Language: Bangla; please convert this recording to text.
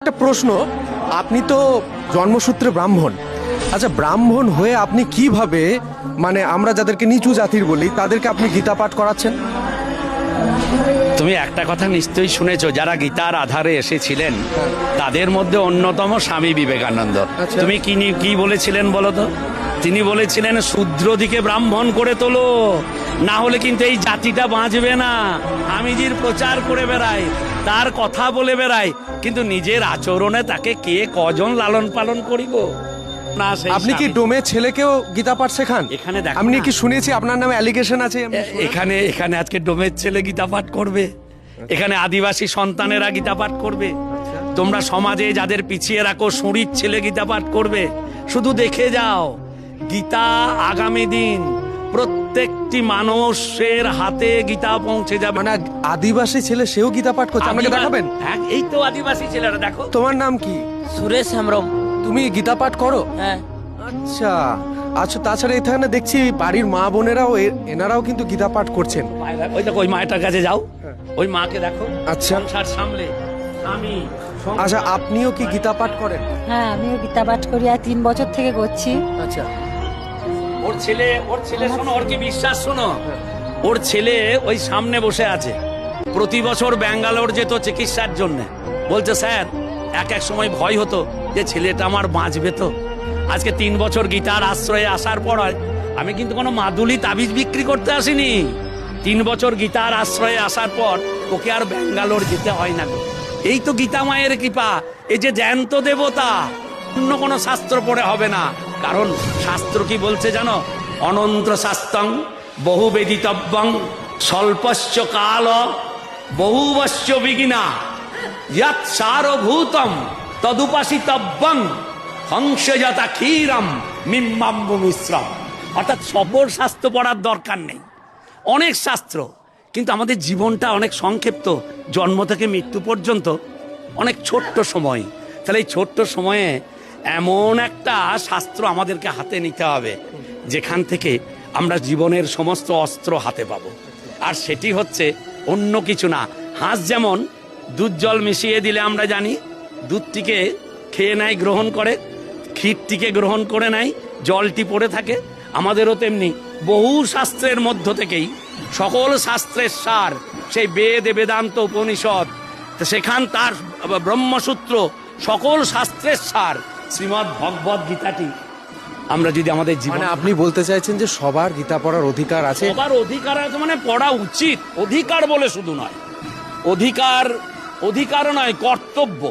একটা প্রশ্ন, আপনি তো জন্মসূত্রে ব্রাহ্মণ। আচ্ছা, ব্রাহ্মণ হয়ে আপনি কিভাবে, মানে আমরা যাদেরকে নিচু জাতির বলি, তাদেরকে আপনি গীতা পাঠ করাচ্ছেন? তুমি একটা কথা নিশ্চয়ই শুনেছো, যারা গীতার আধারে এসেছিলেন তাদের মধ্যে অন্যতম স্বামী বিবেকানন্দ। আচ্ছা। তুমি কি বলেছিলেন বলো তো? তিনি বলেছিলেন শূদ্র দিকে ব্রাহ্মণ করে তোলো, না হলে কিন্তু এই জাতিটা বাঁচবে না। স্বামীজির প্রচার করে বেড়ায়, তার কথা বলে বেড়ায়, কিন্তু নিজের আচরণে তাকে কে কজন লালন পালন করিব না। আপনি কি ডোমে ছেলেকেও গীতা পাঠ শেখান? এখানে দেখো আপনি না। কি শুনেছি আপনার নামে অ্যালিগেশন আছে? এখানে আজকে ডোমের ছেলে গীতা পাঠ করবে, এখানে আদিবাসী সন্তানেরা গীতা পাঠ করবে, তোমরা সমাজে যাদের পিছিয়ে রাখো সুরির ছেলে গীতা পাঠ করবে। শুধু দেখে যাও, গীতা আগামী দিন প্রত্যেকটি মানুষের হাতে গীতা পৌঁছে যাবে। মানে আদিবাসী ছেলে সেও গীতা পাঠ করছে, আমাকে দেখাবেন? হ্যাঁ, এই তো আদিবাসী ছেলেরা, দেখো। তোমার নাম কি? সুরেশ হেমব্রম। তুমি গীতা পাঠ করো? হ্যাঁ। আচ্ছা আচ্ছা, তাছাড়া এখানে দেখছি বাড়ির মা বোনেরাও এনারাও কিন্তু গীতা পাঠ করছেন। ওই দেখো, ওই মায়ের কাছে যাও, ওই মাকে দেখো। আচ্ছা। সংসার সামলে আমি। আচ্ছা, আপনিও কি গীতা পাঠ করেন? হ্যাঁ, আমিও গীতা পাঠ করি, আর 3 বছর থেকে করছি। আচ্ছা। ওর ছেলে শোনো, ওর কি বিশ্বাস শোনো, ওর ছেলে ওই সামনে বসে আছে, প্রতি বছর ব্যাঙ্গালোর যেত চিকিৎসার জন্য। বলছে স্যার, এক সময় ভয় হতো যে ছেলেটা আমার বাঁচবে তো। আজকে 3 বছর গীতার আশ্রয়ে আসার পর আমি কিন্তু কোনো মাদুলি তাবিজ বিক্রি করতে আসিনি। 3 বছর গীতার আশ্রয়ে আসার পর ওকে আর ব্যাঙ্গালোর যেতে হয় না। এই তো গীতা মায়ের কৃপা, এই যে জ্যান্ত দেবতা। অন্য কোনো শাস্ত্র পড়ে হবে না, কারণ শাস্ত্র কি বলছে জানো? অনন্ত শাস্ত্রং বহু বেদিতব্যং স্বল্পস্য কাল বহুবস্য বিঘিনা ইয়াত সারভূতম তদুপাসিতব্যং হংসজাতা ক্ষীরম মিম্বাম্ব মিশ্রম। অর্থাৎ সকল শাস্ত্র পড়ার দরকার নেই, অনেক শাস্ত্র, কিন্তু আমাদের জীবনটা অনেক সংক্ষিপ্ত, জন্ম থেকে মৃত্যু পর্যন্ত অনেক ছোট্ট সময়। তাহলে এই ছোট্ট সময়ে এমন একটা শাস্ত্র আমাদেরকে হাতে নিতে হবে যেখান থেকে আমরা জীবনের সমস্ত অস্ত্র হাতে পাবো। আর সেটি হচ্ছে অন্য কিছু না। হাঁস যেমন দুধ জল মিশিয়ে দিলে আমরা জানি দুধটিকে খেয়ে নেয়, গ্রহণ করে, ক্ষীরটিকে গ্রহণ করে নেয়, জলটি পড়ে থাকে। আমাদেরও তেমনি বহু শাস্ত্রের মধ্য থেকেই সকল শাস্ত্রের সার, সেই বেদ বেদান্ত উপনিষদ, সেখান তার ব্রহ্মসূত্র, সকল শাস্ত্রের সার শ্রীমদ্ ভগবদ গীতাটি আমরা যদি আমাদের জীবনে, মানে আপনি বলতে চাইছেন যে সবার গীতা পড়ার অধিকার আছে? সবার অধিকার আছে, মানে পড়া উচিত। অধিকার বলে শুধু নয়, অধিকার নয়, কর্তব্য।